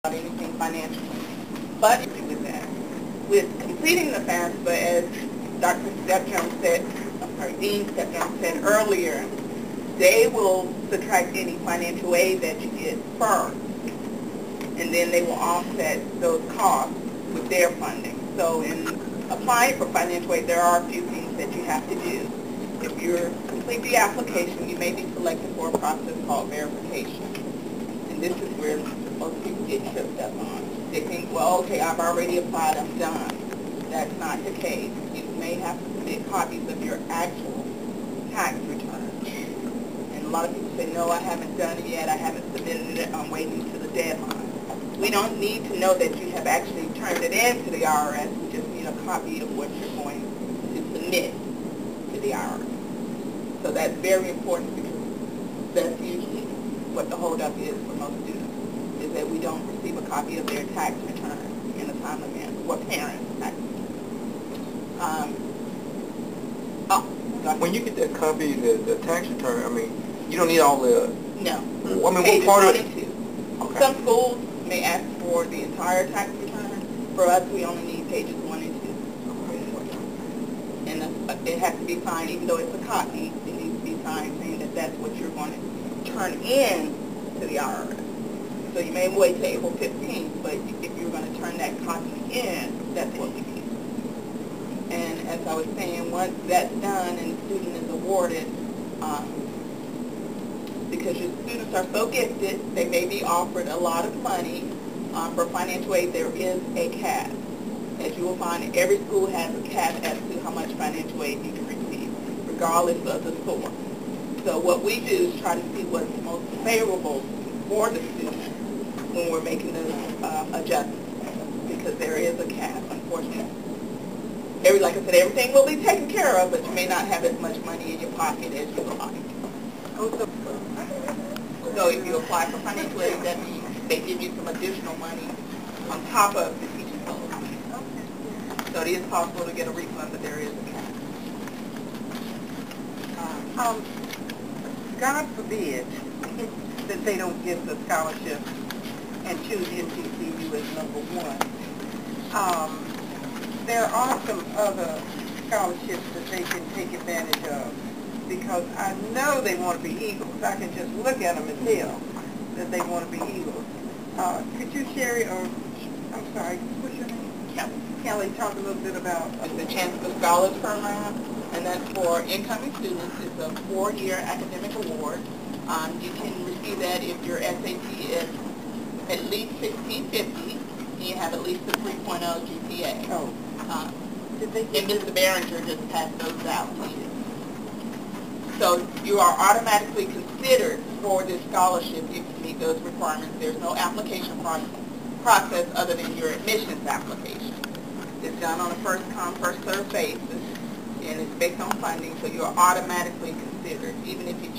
anything financial. But with that, with completing the FAFSA, as Dr. Stepjones said, Dean Stepjones said earlier, they will subtract any financial aid that you get first, and then they will offset those costs with their funding. So in applying for financial aid, there are a few things that you have to do. If you complete the application, you may be selected for a process called verification. And this is where most people get tripped up on. They think, well, okay, I've already applied, I'm done. That's not the case. You may have to submit copies of your actual tax return. And a lot of people say, no, I haven't done it yet, I haven't submitted it, I'm waiting to the deadline. We don't need to know that you have actually turned it in to the IRS. We just need a copy of what you're going to submit to the IRS. So that's very important because that's usually what the holdup is for most students, is that we don't receive a copy of their tax return in a timely manner, or parents' tax return. When you get that copy, the tax return, I mean, you don't need all the... No. I mean, Pages what part 1 of and it? 2. Okay. Some schools may ask for the entire tax return. For us, we only need pages 1 and 2. And it has to be signed, even though it's a copy, it needs to be signed saying that that's what you're going to turn in to the IRS. So you may wait till April 15th, but if you're going to turn that copy in, that's what we need. And as I was saying, once that's done and the student is awarded, because your students are so gifted, they may be offered a lot of money for financial aid. There is a cap. As you will find, every school has a cap as to how much financial aid you can receive, regardless of the source. So what we do is try to see what's most favorable for the student when we're making those adjustments, because there is a cap, unfortunately. Like I said, everything will be taken care of, but you may not have as much money in your pocket as you would like. So if you apply for financial aid, that means they give you some additional money on top of the teaching fellow. So it is possible to get a refund, but there is a cap. God forbid that they don't get the scholarship and choose NTCU as number one. There are some other scholarships that they can take advantage of, because I know they want to be Eagles. I can just look at them and tell that they want to be Eagles. Could you, Sherry, or I'm sorry, what's your name? Kelly, talk a little bit about... It's the Chancellor Scholars Program, and that's for incoming students. It's a 4-year academic award. You can receive that if your SAT is at least 1650, and you have at least a 3.0 GPA. Oh. And Mr. Behringer just passed those out to you. So you are automatically considered for this scholarship if you meet those requirements. There's no application process other than your admissions application. It's done on a first-come, first-served basis, and it's based on funding, so you are automatically considered. Even if you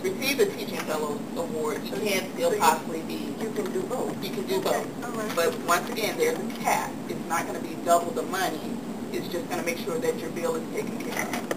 receive the Teaching Fellows Award, you can still possibly be... You can do both. You can do both. Right. But once again, there's a cap. It's not going to be double the money. It's just going to make sure that your bill is taken care of.